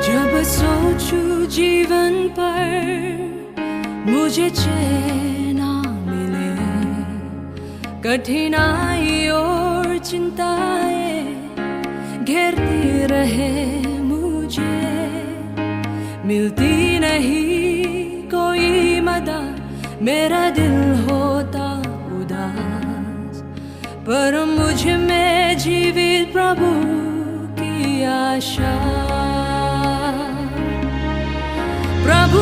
जब सोचूं जीवन पर मुझे चैन ना मिले, कठिनाई और चिंताएं घेरती रहे मुझे, मिलती नहीं कोई मदद, मेरा दिल होता उदास, पर मुझ में जीवित प्रभु की आशा। प्रभु